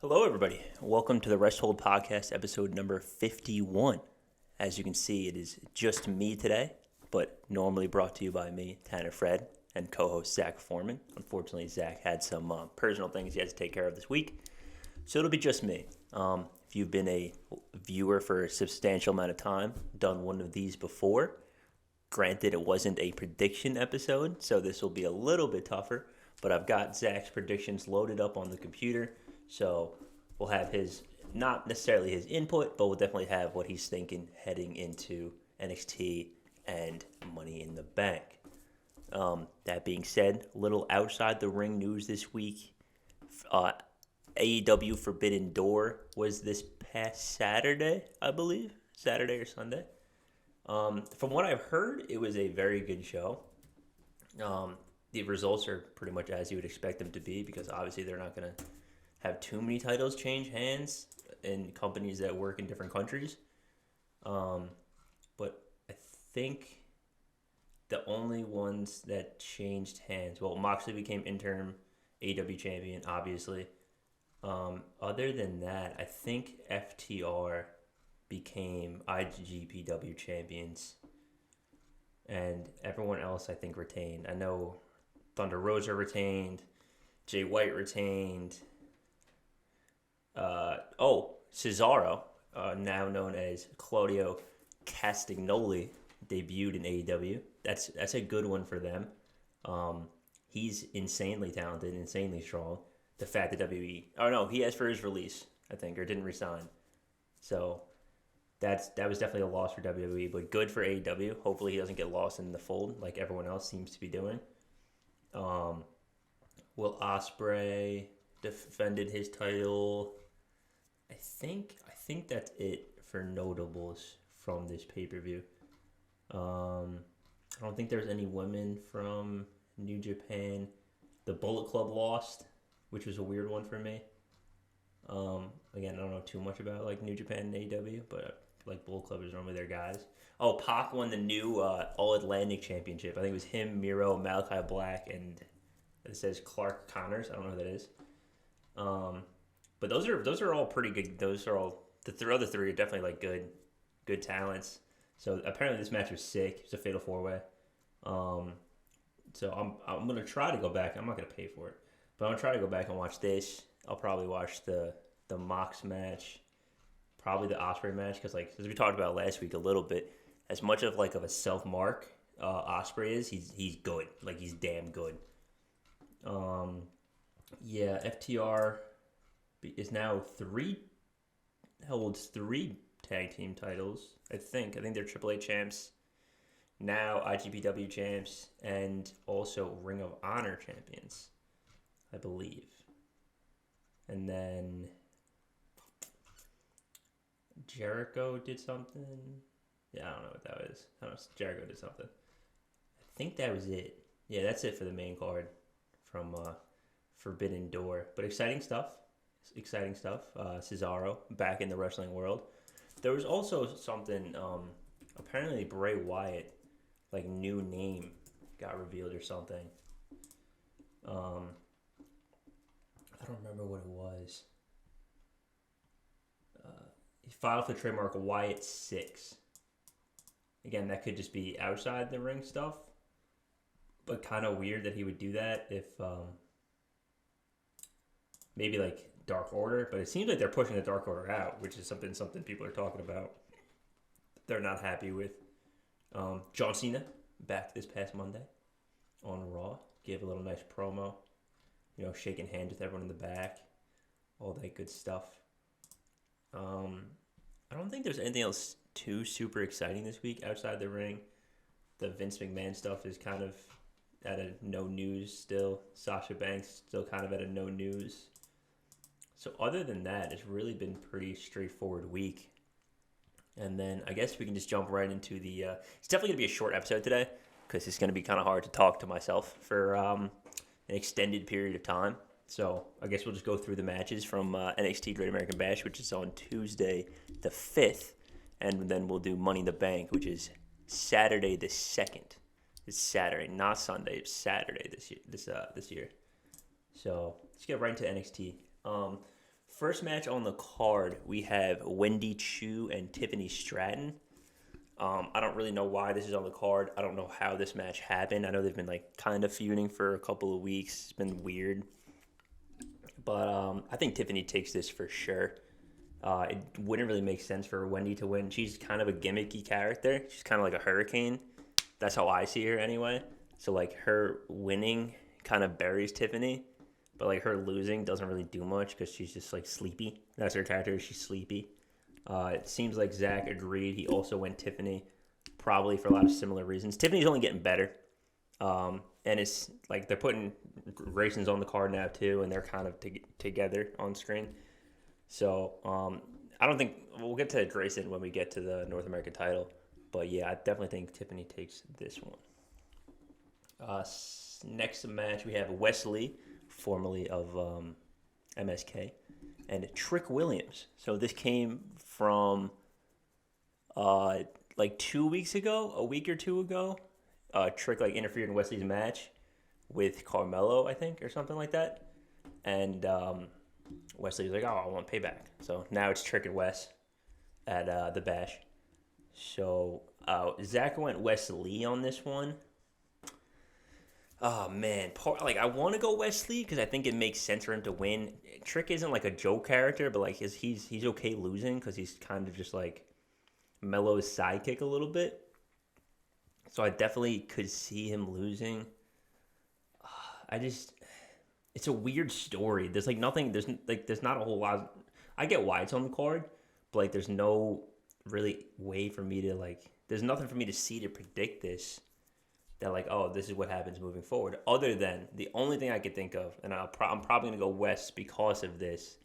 Hello, everybody. Welcome to the Rest Hold Podcast, episode number 51. As you can see, it is just me today, but normally brought to you by me, Tanner Fred, and co-host Zach Foreman. Unfortunately, Zach had some personal things he had to take care of this week, so it'll be just me. If you've been a viewer for a substantial amount of time, done one of these before, granted it wasn't a prediction episode, so this will be a little bit tougher, but I've got Zach's predictions loaded up on the computer. So we'll have his, not necessarily his input, but we'll definitely have what he's thinking heading into NXT and Money in the Bank. That being said, a little outside the ring news this week. AEW Forbidden Door was this past Saturday, I believe. Saturday or Sunday. From what I've heard, it was a very good show. The results are pretty much as you would expect them to be because obviously they're not going to have too many titles change hands in companies that work in different countries. But I think the only ones that changed hands, well, Moxley became interim AEW champion, obviously. Other than that, I think FTR became IGPW champions. And everyone else, I think, retained. I know Thunder Rosa retained. Jay White retained. Cesaro, now known as Claudio Castagnoli, debuted in AEW. That's a good one for them. He's insanely talented, insanely strong. The fact that WWE, he asked for his release, I think, or didn't resign. So that was definitely a loss for WWE, but good for AEW. Hopefully he doesn't get lost in the fold like everyone else seems to be doing. Will Ospreay defended his title. I think that's it for notables from this pay-per-view. I don't think there's any women from New Japan. The Bullet Club lost, which was a weird one for me. Again, I don't know too much about like New Japan and AEW, but like Bullet Club is normally their guys. Pac won the new All Atlantic Championship. I think it was him, Miro, Malachi Black, and it says Clark Connors. I don't know who that is. But those are all pretty good. Those are all the other three are definitely like good talents. So apparently this match was sick. It was a fatal 4-way. So I'm gonna try to go back. I'm not gonna pay for it, but I'm gonna try to go back and watch this. I'll probably watch the Mox match, probably the Ospreay match, because like as we talked about last week a little bit, as much of a self mark Ospreay is, he's good. Like he's damn good. FTR is now holds three tag team titles. I think they're AAA champs, now IGPW champs, and also Ring of Honor champions, I believe. And then Jericho did something. Yeah, I don't know what that was. I don't know. Jericho did something. I think that was it. Yeah, that's it for the main card from Forbidden Door. But exciting stuff. Cesaro back in the wrestling world. There was also something, apparently Bray Wyatt, like new name got revealed or something. I don't remember what it was. He filed for the trademark Wyatt 6. Again, that could just be outside the ring stuff, but kind of weird that he would do that if maybe like Dark Order, but it seems like they're pushing the Dark Order out, which is something people are talking about. They're not happy with. John Cena back this past Monday on Raw, gave a little nice promo, shaking hands with everyone in the back, all that good stuff. I don't think there's anything else too super exciting this week outside the ring. The Vince McMahon stuff is kind of at a no news still. Sasha Banks still kind of at a no news. So other than that, it's really been pretty straightforward week. And then I guess we can just jump right into the... it's definitely going to be a short episode today because it's going to be kind of hard to talk to myself for an extended period of time. So I guess we'll just go through the matches from NXT Great American Bash, which is on Tuesday the 5th. And then we'll do Money in the Bank, which is Saturday the 2nd. It's Saturday, not Sunday. It's Saturday this year. So let's get right into NXT. First match on the card, we have Wendy Chu and Tiffany Stratton. I don't really know why this is on the card. I don't know how this match happened. I know they've been like kind of feuding for a couple of weeks. It's been weird. But I think Tiffany takes this for sure. It wouldn't really make sense for Wendy to win. She's kind of a gimmicky character. She's kind of like a hurricane. That's how I see her anyway. So like her winning kind of buries Tiffany. But like her losing doesn't really do much because she's just like sleepy. That's her character. She's sleepy. It seems like Zach agreed. He also went Tiffany, probably for a lot of similar reasons. Tiffany's only getting better. And it's like they're putting Grayson's on the card now too, and they're kind of together on screen. So I don't think we'll get to Grayson when we get to the North American title. But yeah, I definitely think Tiffany takes this one. Next match we have Wesley, formerly of MSK, and Trick Williams. So this came from like 2 weeks ago, a week or two ago. Trick like interfered in Wesley's match with Carmelo, I think, or something like that. And Wesley was like, "Oh, I want payback." So now it's Trick and Wes at the Bash. So Zach went Wesley on this one. Oh man, I want to go Wesley because I think it makes sense for him to win. Trick isn't like a joke character, but like he's okay losing because he's kind of just like Melo's sidekick a little bit. So I definitely could see him losing. It's a weird story. There's like nothing. There's not a whole lot. I get why it's on the card, but like there's no really way for me to like. There's nothing for me to see to predict this. That like, oh, this is what happens moving forward. Other than the only thing I could think of, and I'm probably gonna go West because of this,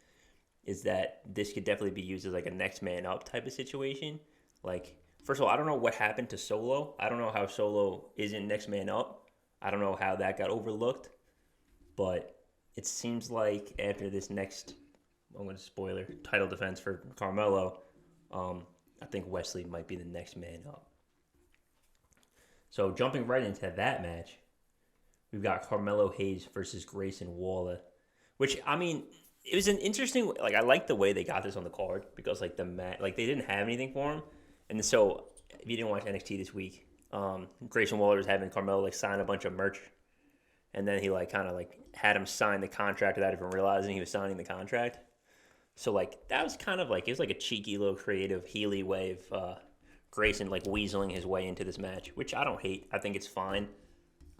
is that this could definitely be used as like a next man up type of situation. Like, first of all, I don't know what happened to Solo. I don't know how Solo isn't next man up. I don't know how that got overlooked, but it seems like after this next, I'm going to spoiler, title defense for Carmelo, I think Wesley might be the next man up. So jumping right into that match, we've got Carmelo Hayes versus Grayson Walla, which, I mean, it was an interesting, like, I like the way they got this on the card because, like, they didn't have anything for him. And so, if you didn't watch NXT this week, Grayson Waller was having Carmelo, like, sign a bunch of merch. And then he, like, kind of, like, had him sign the contract without even realizing he was signing the contract. So, like, that was kind of, like, it was, like, a cheeky little creative Healy way of Grayson, like, weaseling his way into this match, which I don't hate. I think it's fine.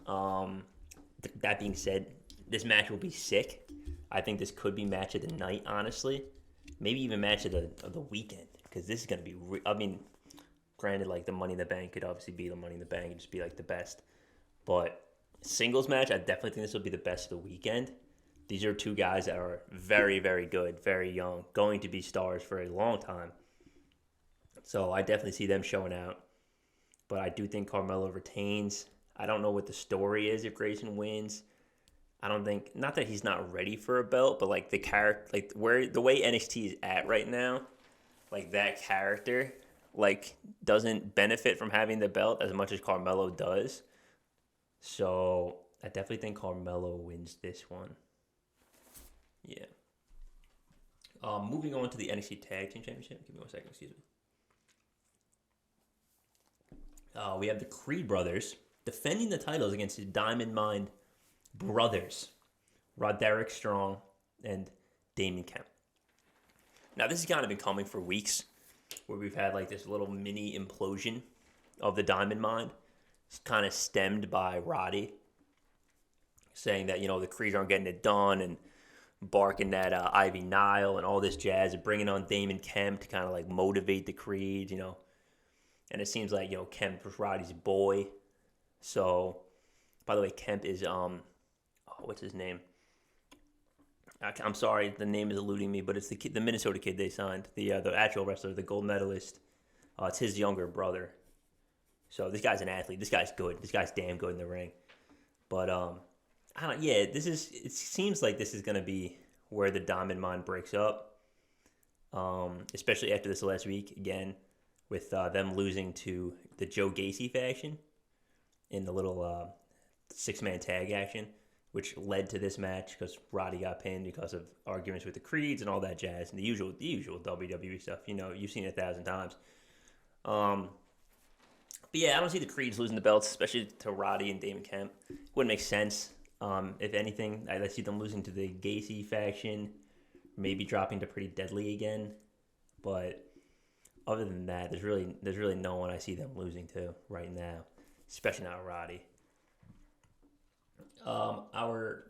That being said, this match will be sick. I think this could be match of the night, honestly. Maybe even match of the weekend, because this is going to be, I mean, granted, like, the Money in the Bank could obviously be the Money in the Bank and just be, like, the best. But singles match, I definitely think this will be the best of the weekend. These are two guys that are very, very good, very young, going to be stars for a long time. So I definitely see them showing out. But I do think Carmelo retains. I don't know what the story is if Grayson wins. I don't think, not that he's not ready for a belt, but like the character, like where the way NXT is at right now, like that character, like doesn't benefit from having the belt as much as Carmelo does. So I definitely think Carmelo wins this one. Yeah. Moving on to the NXT Tag Team Championship. Give me 1 second, excuse me. We have the Creed brothers defending the titles against the Diamond Mine brothers, Roderick Strong and Damon Kemp. Now, this has kind of been coming for weeks, where we've had like this little mini implosion of the Diamond Mine. It's kind of stemmed by Roddy saying that, you know, the Creeds aren't getting it done and barking at Ivy Nile and all this jazz and bringing on Damon Kemp to kind of like motivate the Creeds, you know. And it seems like, you know, Kemp was Roddy's boy. So, by the way, Kemp is, what's his name? I'm sorry, the name is eluding me, but it's the Minnesota kid they signed, the actual wrestler, the gold medalist. It's his younger brother. So this guy's an athlete. This guy's good. This guy's damn good in the ring. But it seems like this is gonna be where the Diamond Mine breaks up. Especially after this last week again, with them losing to the Joe Gacy faction in the little 6-man tag action, which led to this match because Roddy got pinned because of arguments with the Creeds and all that jazz and the usual WWE stuff. You've seen it 1,000 times. But yeah, I don't see the Creeds losing the belts, especially to Roddy and Damon Kemp. Wouldn't make sense. If anything, I see them losing to the Gacy faction, maybe dropping to Pretty Deadly again. But other than that, there's really no one I see them losing to right now, especially not Roddy. Our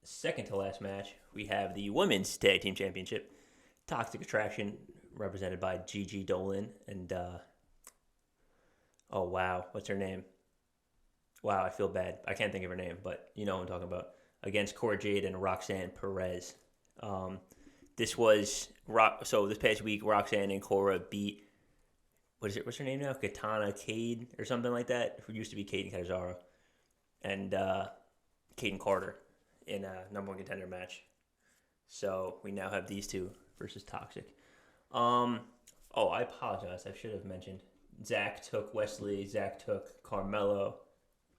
second to last match, we have the Women's Tag Team Championship. Toxic Attraction, represented by Gigi Dolan and, oh wow, what's her name? Wow, I feel bad. I can't think of her name, but you know what I'm talking about. Against Cora Jade and Roxanne Perez. This past week, Roxanne and Cora beat, what's her name now? Katana Cade or something like that, who used to be Kate and Cesaro. And Kaden Carter in a number one contender match. So we now have these two versus Toxic. I apologize. I should have mentioned. Zach took Wesley. Zach took Carmelo.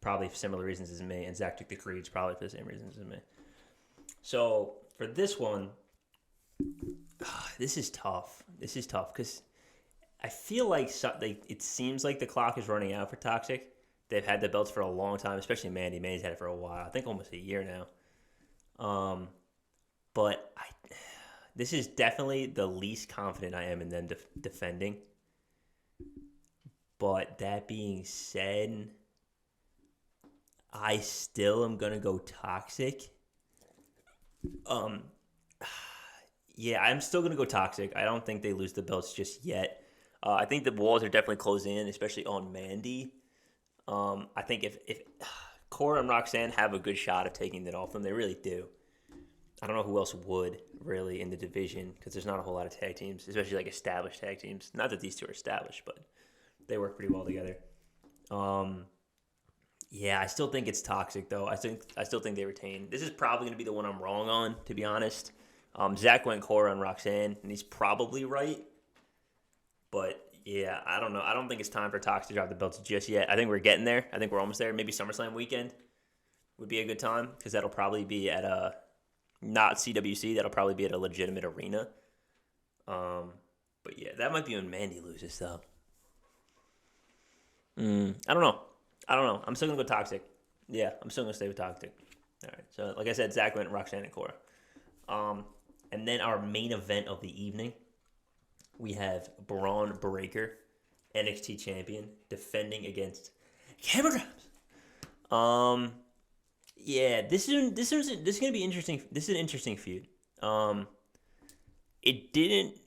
Probably for similar reasons as me. And Zach took the Creeds, probably for the same reasons as me. So for this one, this is tough. This is tough because I feel like it seems like the clock is running out for Toxic. They've had the belts for a long time, especially Mandy. Mandy's had it for a while. I think almost a year now. But this is definitely the least confident I am in them defending. But that being said, I still am going to go Toxic. Yeah, I'm still going to go Toxic. I don't think they lose the belts just yet. I think the walls are definitely closing in, especially on Mandy. I think if Cora and Roxanne have a good shot of taking it off them, they really do. I don't know who else would, really, in the division, because there's not a whole lot of tag teams, especially like established tag teams. Not that these two are established, but they work pretty well together. Yeah, I still think it's Toxic, though. I still think they retain. This is probably going to be the one I'm wrong on, to be honest. Zach went Cora and Roxanne, and he's probably right. But yeah, I don't know. I don't think it's time for Toxic to drop the belts just yet. I think we're getting there. I think we're almost there. Maybe SummerSlam weekend would be a good time because that'll probably be at a not CWC. That'll probably be at a legitimate arena. But yeah, that might be when Mandy loses though. I don't know. I'm still gonna go Toxic. Yeah, I'm still gonna stay with Toxic. All right. So like I said, Zach went Roxanne and Cora. And then our main event of the evening. We have Braun Breaker, NXT champion, defending against Cameron Grimes. Yeah, this is gonna be interesting. This is an interesting feud. It didn't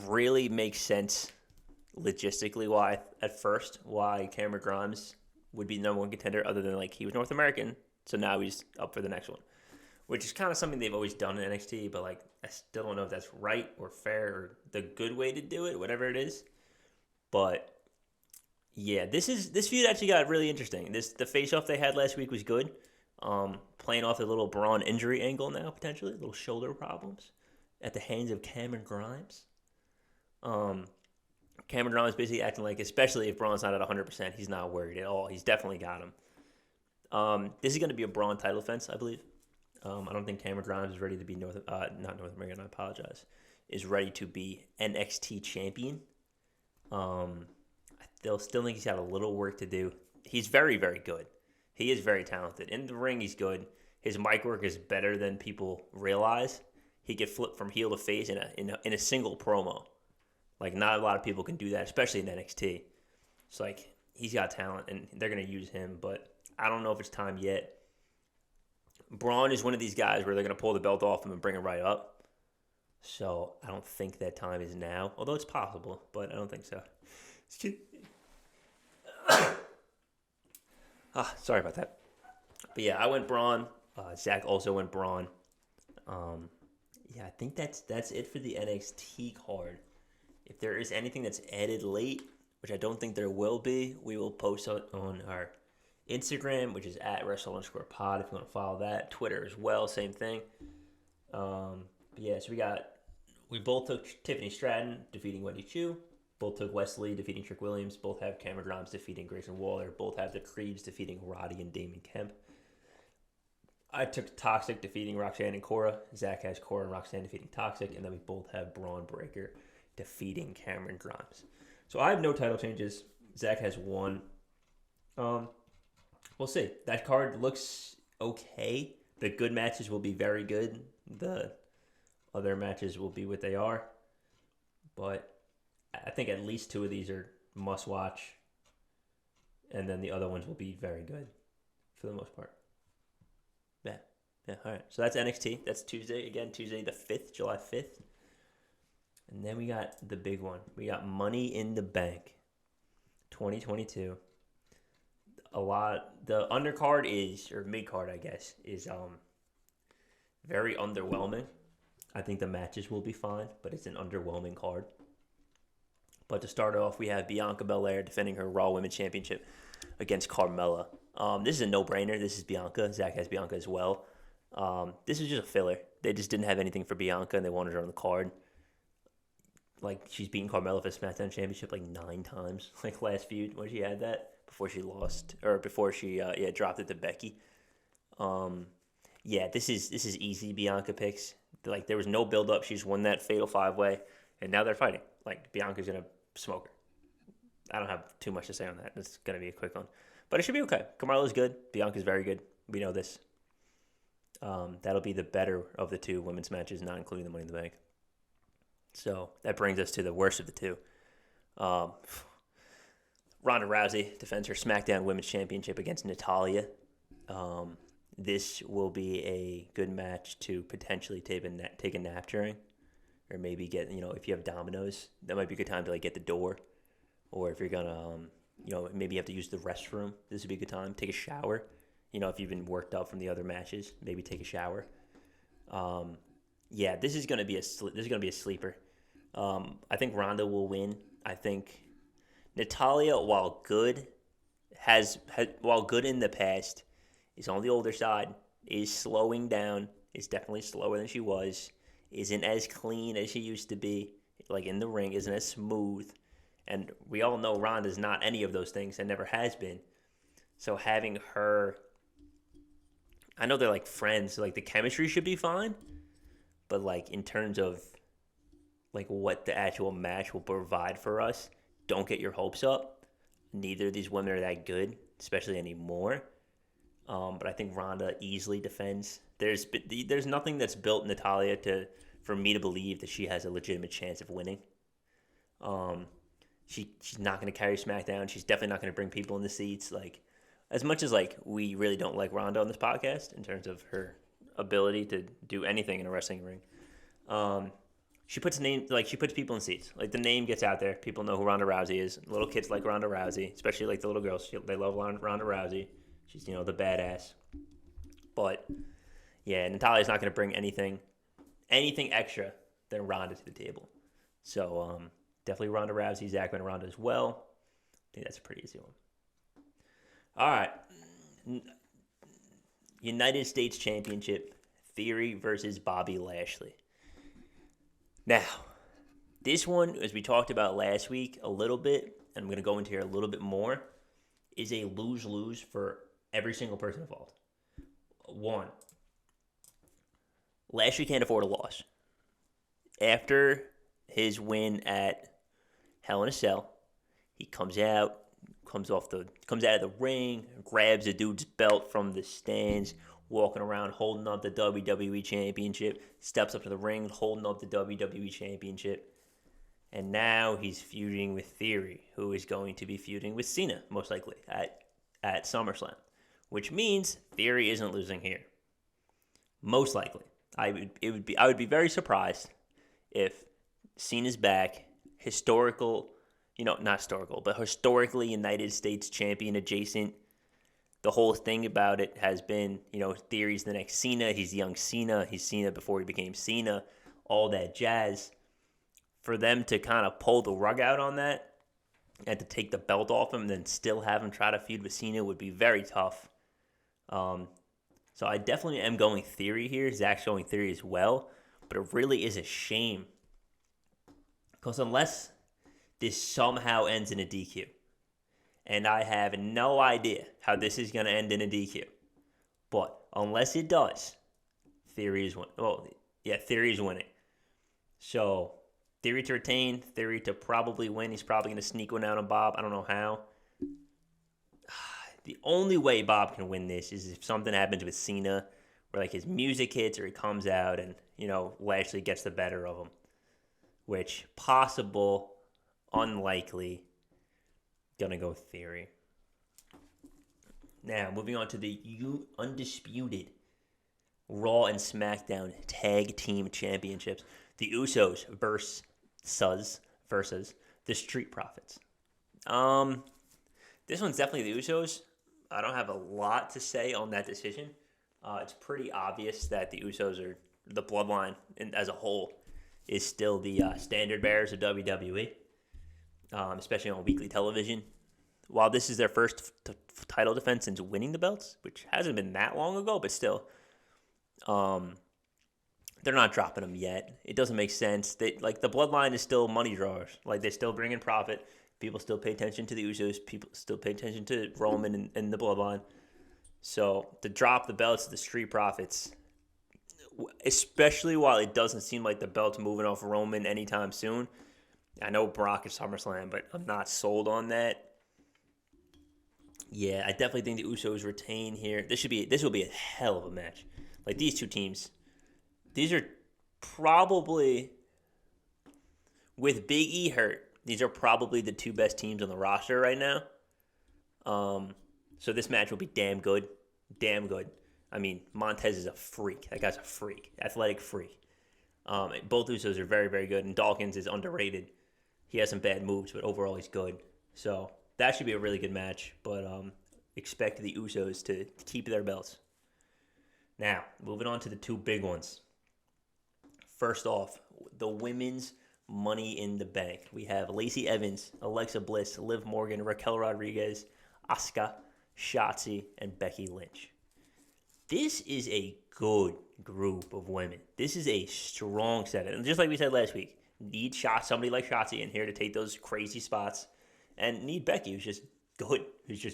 really make sense logistically why Cameron Grimes would be the number one contender, other than like he was North American, so now he's up for the next one. Which is kind of something they've always done in NXT, but like I still don't know if that's right or fair or the good way to do it, whatever it is. But yeah, this feud actually got really interesting. The face-off they had last week was good. Playing off a little Braun injury angle now, potentially. Little shoulder problems at the hands of Cameron Grimes. Cameron Grimes basically acting like, especially if Braun's not at 100%, he's not worried at all. He's definitely got him. This is going to be a Braun title defense, I believe. I don't think Cameron Grimes is ready to be not North American, I apologize, is ready to be NXT champion. I still think he's got a little work to do. He's very, very good. He is very talented. In the ring, he's good. His mic work is better than people realize. He could flip from heel to face in a single promo. Like, not a lot of people can do that, especially in NXT. It's like, he's got talent, and they're going to use him, but I don't know if it's time yet. Braun is one of these guys where they're going to pull the belt off him and bring it right up. So I don't think that time is now. Although it's possible, but I don't think so. Sorry about that. But yeah, I went Braun. Zach also went Braun. Yeah, I think that's it for the NXT card. If there is anything that's added late, which I don't think there will be, we will post on our Instagram, which is at @wrestle_pod if you want to follow that. Twitter as well, same thing. But yeah, so we both took Tiffany Stratton defeating Wendy Chu. Both took Wesley defeating Trick Williams. Both have Cameron Grimes defeating Grayson Waller. Both have the Creeds defeating Roddy and Damon Kemp. I took Toxic defeating Roxanne and Cora. Zach has Cora and Roxanne defeating Toxic, and then we both have Braun Breaker defeating Cameron Grimes. So I have no title changes. Zach has one. We'll see. That card looks okay. The good matches will be very good. The other matches will be what they are. But I think at least two of these are must watch. And then the other ones will be very good for the most part. Yeah, all right. So that's NXT. That's Tuesday. Again, Tuesday the 5th, July 5th. And then we got the big one. We got Money in the Bank 2022. The undercard is, or mid-card, I guess, is very underwhelming. I think the matches will be fine, but it's an underwhelming card. But to start off, we have Bianca Belair defending her Raw Women's Championship against Carmella. This is a no-brainer. This is Bianca. Zach has Bianca as well. This is just a filler. They just didn't have anything for Bianca, and they wanted her on the card. Like, she's beaten Carmella for SmackDown Championship like 9 times, like last feud when she had that, before she lost, or before she dropped it to Becky. This is easy Bianca picks. Like, there was no build-up. She's won that Fatal 5-Way, and now they're fighting. Like, Bianca's going to smoke her. I don't have too much to say on that. It's going to be a quick one. But it should be okay. Carmella's good. Bianca's very good. We know this. That'll be the better of the two women's matches, not including the Money in the Bank. So that brings us to the worst of the two. Ronda Rousey defends her SmackDown Women's Championship against Natalya. This will be a good match to potentially take a nap during, or maybe get, if you have dominoes, that might be a good time to get the door, or if you're gonna, maybe you have to use the restroom. This would be a good time. Take a shower. If you've been worked up from the other matches, maybe take a shower. This is gonna be a sleeper. I think Ronda will win. I think Natalya, while good in the past, is on the older side, is slowing down, is definitely slower than she was, isn't as clean as she used to be, like in the ring, isn't as smooth. And we all know Ronda's not any of those things and never has been. So having her, I know they're like friends, so like the chemistry should be fine, but like in terms of like what the actual match will provide for us, don't get your hopes up. Neither of these women are that good, especially anymore. But I think Ronda easily defends. There's nothing that's built Natalya for me to believe that she has a legitimate chance of winning. She's not going to carry SmackDown. She's definitely not going to bring people in the seats. Like, as much as like we really don't like Ronda on this podcast in terms of her ability to do anything in a wrestling ring, she puts people in seats. Like, the name gets out there. People know who Ronda Rousey is. Little kids like Ronda Rousey, especially like the little girls. They love Ronda Rousey. She's, the badass. But, yeah, Natalya's not going to bring anything extra than Ronda to the table. So, definitely Ronda Rousey. Zach went Ronda as well. I think that's a pretty easy one. All right. United States Championship, Theory versus Bobby Lashley. Now, this one, as we talked about last week a little bit, and I'm going to go into here a little bit more, is a lose-lose for every single person involved. One, Lashley can't afford a loss. After his win at Hell in a Cell, he comes out of the ring, grabs the dude's belt from the stands, walking around holding up the WWE Championship, steps up to the ring holding up the WWE Championship, and now he's feuding with Theory, who is going to be feuding with Cena, most likely, at SummerSlam, which means Theory isn't losing here. Most likely. I would be very surprised if Cena's back, historically United States champion adjacent. The whole thing about it has been, Theory's the next Cena. He's young Cena. He's Cena before he became Cena. All that jazz. For them to kind of pull the rug out on that and to take the belt off him and then still have him try to feud with Cena would be very tough. So I definitely am going Theory here. Zach's going Theory as well. But it really is a shame. Because unless this somehow ends in a DQ, and I have no idea how this is going to end in a DQ, But unless it does, Theory is winning. Well, yeah, Theory is winning. So, Theory to retain, Theory to probably win. He's probably going to sneak one out on Bob. I don't know how. The only way Bob can win this is if something happens with Cena, where like his music hits or he comes out and, Lashley gets the better of him. Which, possible, unlikely. Gonna go Theory. Now, moving on to the undisputed Raw and SmackDown Tag Team Championships. The Usos versus the Street Profits. This one's definitely the Usos. I don't have a lot to say on that decision. It's pretty obvious that the Usos are the bloodline as a whole is still the standard bearers of WWE, especially on weekly television. While this is their first title defense since winning the belts, which hasn't been that long ago, but still, they're not dropping them yet. It doesn't make sense. The bloodline is still money drawers. Like, they still bring in profit. People still pay attention to the Usos. People still pay attention to Roman and the bloodline. So to drop the belts to the Street Profits, especially while it doesn't seem like the belt's moving off Roman anytime soon. I know Brock is SummerSlam, but I'm not sold on that. Yeah, I definitely think the Usos retain here. This will be a hell of a match. Like, these two teams, these are probably, with Big E hurt, these are probably the two best teams on the roster right now. So this match will be damn good. Damn good. I mean, Montez is a freak. That guy's a freak. Athletic freak. Both Usos are very, very good. And Dawkins is underrated. He has some bad moves, but overall he's good. So that should be a really good match. But expect the Usos to keep their belts. Now, moving on to the two big ones. First off, the women's Money in the Bank. We have Lacey Evans, Alexa Bliss, Liv Morgan, Raquel Rodriguez, Asuka, Shotzi, and Becky Lynch. This is a good group of women. This is a strong seven. And just like we said last week, need somebody like Shotzi in here to take those crazy spots. And need Becky, who's just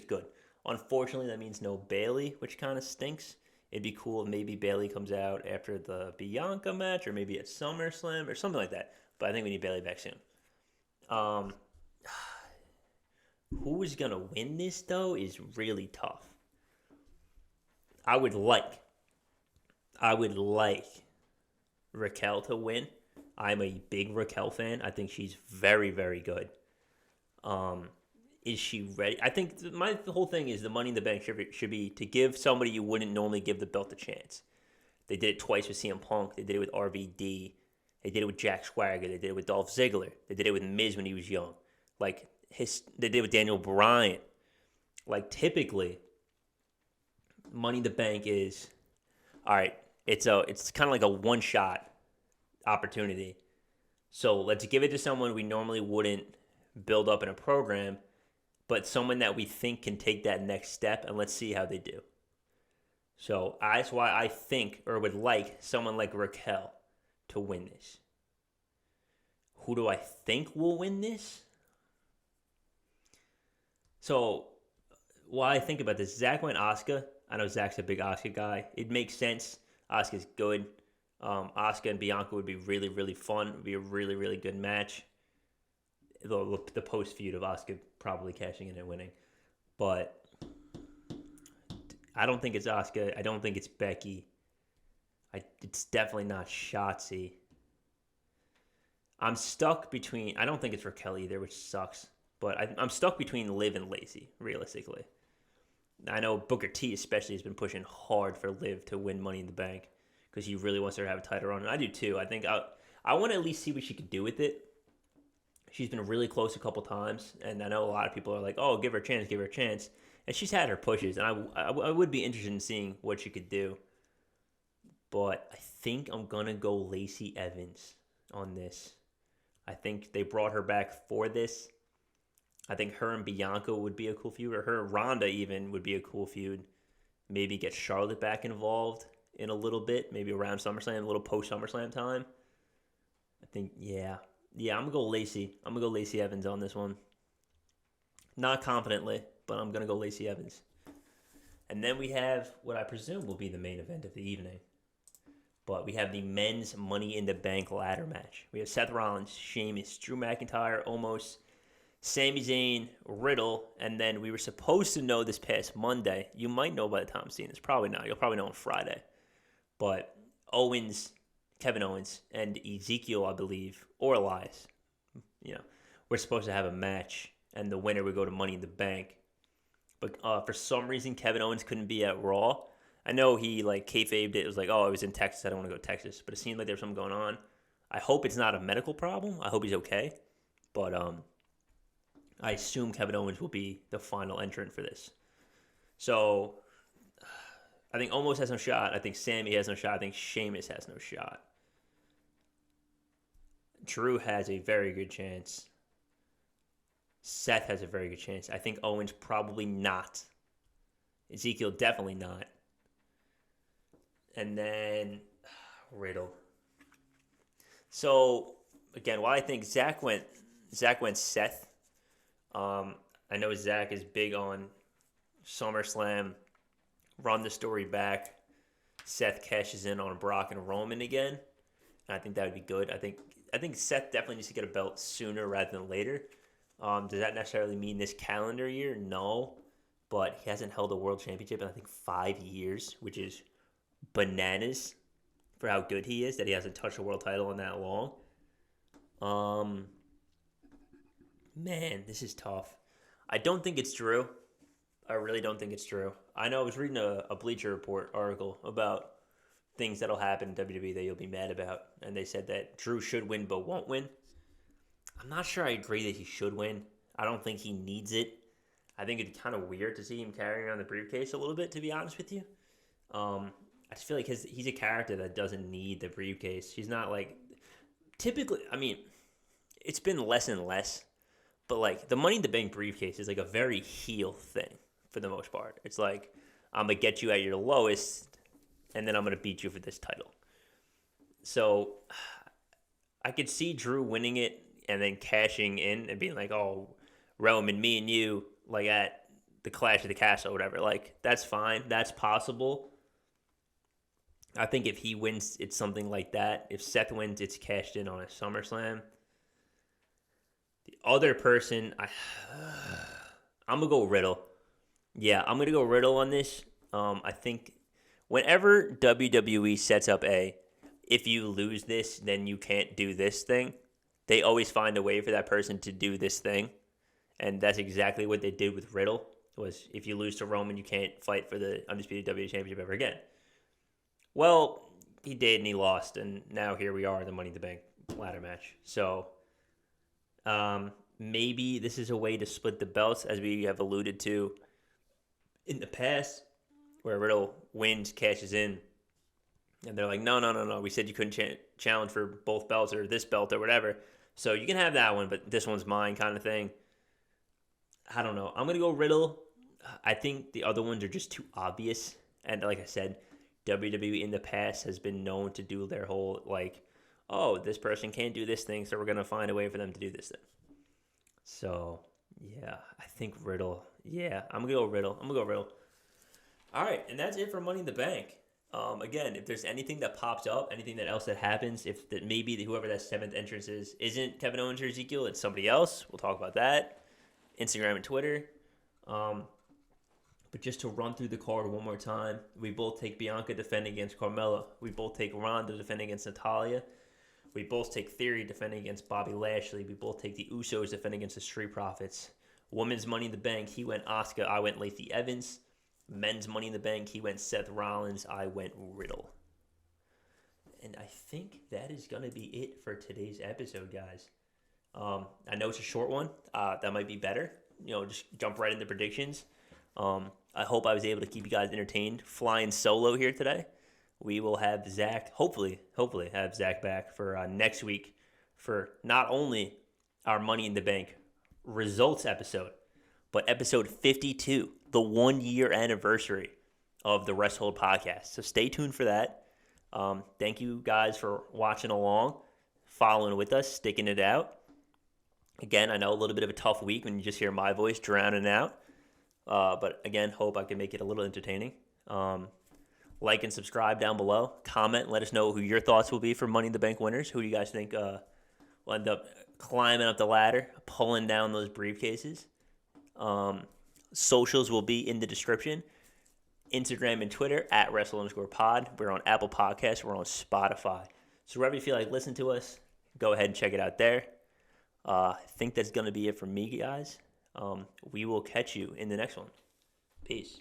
good. Unfortunately, that means no Bayley, which kind of stinks. It'd be cool if maybe Bayley comes out after the Bianca match or maybe at SummerSlam or something like that. But I think we need Bayley back soon. Who is going to win this, though, is really tough. I would like Raquel to win. I'm a big Raquel fan. I think she's very, very good. Is she ready? I think the whole thing is the Money in the Bank should be to give somebody you wouldn't normally give the belt a chance. They did it twice with CM Punk. They did it with RVD. They did it with Jack Swagger. They did it with Dolph Ziggler. They did it with Miz when he was young. They did it with Daniel Bryan. Like, typically, Money in the Bank is, all right, it's kind of like a one-shot opportunity. So let's give it to someone we normally wouldn't build up in a program, but someone that we think can take that next step, and let's see how they do. So that's why I think, or would like, someone like Raquel to win this. Who do I think will win this? So while I think about this, Zach went Asuka. I know Zach's a big Asuka guy. It makes sense. Asuka's good. Asuka and Bianca would be really, really fun. It would be a really, really good match. The post feud of Asuka probably cashing in and winning. But I don't think it's Asuka. I don't think it's Becky. It's definitely not Shotzi. I'm stuck between... I don't think it's Raquel either, which sucks. But I'm stuck between Liv and Lacey, realistically. I know Booker T especially has been pushing hard for Liv to win Money in the Bank because he really wants her to have a title run. And I do too. I think I want to at least see what she can do with it. She's been really close a couple times, and I know a lot of people are like, oh, give her a chance. And she's had her pushes, and I would be interested in seeing what she could do. But I think I'm going to go Lacey Evans on this. I think they brought her back for this. I think her and Bianca would be a cool feud, or her and Ronda even would be a cool feud. Maybe get Charlotte back involved in a little bit, maybe around SummerSlam, a little post-SummerSlam time. I think, yeah, I'm going to go Lacey. I'm going to go Lacey Evans on this one. Not confidently, but I'm going to go Lacey Evans. And then we have what I presume will be the main event of the evening. But we have the men's Money in the Bank ladder match. We have Seth Rollins, Sheamus, Drew McIntyre, Omos, Sami Zayn, Riddle, and then we were supposed to know this past Monday. You might know by the time I'm seeing this. Probably not. You'll probably know on Friday. But Kevin Owens, and Ezekiel, I believe, or Elias, we're supposed to have a match, and the winner would go to Money in the Bank. But for some reason, Kevin Owens couldn't be at Raw. I know he kayfabed it. It was like, oh, I was in Texas. I don't want to go to Texas. But it seemed like there was something going on. I hope it's not a medical problem. I hope he's okay. But I assume Kevin Owens will be the final entrant for this. So I think Omos has no shot. I think Sammy has no shot. I think Sheamus has no shot. Drew has a very good chance. Seth has a very good chance. I think Owens probably not. Ezekiel definitely not. And then Riddle. So again, while I think Zach went Seth. I know Zach is big on SummerSlam. Run the story back. Seth cashes in on Brock and Roman again. And I think that would be good. I think Seth definitely needs to get a belt sooner rather than later. Does that necessarily mean this calendar year? No. But he hasn't held a world championship in, I think, 5 years, which is bananas for how good he is, that he hasn't touched a world title in that long. Man, this is tough. I don't think it's Drew. I really don't think it's Drew. I know I was reading a Bleacher Report article about things that'll happen in WWE that you'll be mad about. And they said that Drew should win but won't win. I'm not sure I agree that he should win. I don't think he needs it. I think it's kind of weird to see him carrying around the briefcase a little bit, to be honest with you. I just feel like he's a character that doesn't need the briefcase. He's not typically, it's been less and less, but the Money in the Bank briefcase is a very heel thing for the most part. It's I'm going to get you at your lowest, and then I'm going to beat you for this title. So I could see Drew winning it and then cashing in and being oh, Roman, me and you, at the Clash of the Castle or whatever. That's fine. That's possible. I think if he wins, it's something like that. If Seth wins, it's cashed in on a SummerSlam. The other person, I'm going to go Riddle. Yeah, I'm going to go Riddle on this. I think whenever WWE sets up if you lose this, then you can't do this thing, they always find a way for that person to do this thing. And that's exactly what they did with Riddle, was if you lose to Roman, you can't fight for the Undisputed WWE Championship ever again. Well, he did, and he lost, and now here we are in the Money in the Bank ladder match. So maybe this is a way to split the belts, as we have alluded to in the past, where Riddle wins, cashes in, and they're no, we said you couldn't challenge for both belts or this belt or whatever, so you can have that one, but this one's mine kind of thing. I don't know. I'm going to go Riddle. I think the other ones are just too obvious, and like I said, WWE in the past has been known to do their whole, oh, this person can't do this thing, so we're going to find a way for them to do this thing. So, yeah, I think Riddle. Yeah, I'm going to go Riddle. All right, and that's it for Money in the Bank. Again, if there's anything that pops up, anything else that happens, if that maybe whoever that seventh entrance isn't Kevin Owens or Ezekiel, it's somebody else, we'll talk about that. Instagram and Twitter. But just to run through the card one more time, we both take Bianca defending against Carmella. We both take Ronda defending against Natalya. We both take Theory defending against Bobby Lashley. We both take the Usos defending against the Street Profits. Women's Money in the Bank, he went Asuka, I went Lacey Evans. Men's Money in the Bank, he went Seth Rollins, I went Riddle. And I think that is going to be it for today's episode, guys. I know it's a short one. That might be better. Just jump right into predictions. I hope I was able to keep you guys entertained. Flying solo here today. We will have Zach, hopefully have Zach back for next week for not only our Money in the Bank results episode, but episode 52, the 1-year anniversary of the Rest Hold podcast. So stay tuned for that. Thank you guys for watching along, following with us, sticking it out. Again, I know a little bit of a tough week when you just hear my voice drowning out. But again, hope I can make it a little entertaining. Like and subscribe down below. Comment. Let us know who your thoughts will be for Money in the Bank winners. Who do you guys think will end up climbing up the ladder, pulling down those briefcases? Socials will be in the description. Instagram and Twitter at @Wrestle_pod. We're on Apple Podcasts. We're on Spotify. So wherever you feel like listening to us, go ahead and check it out there. I think that's going to be it from me, guys. We will catch you in the next one. Peace.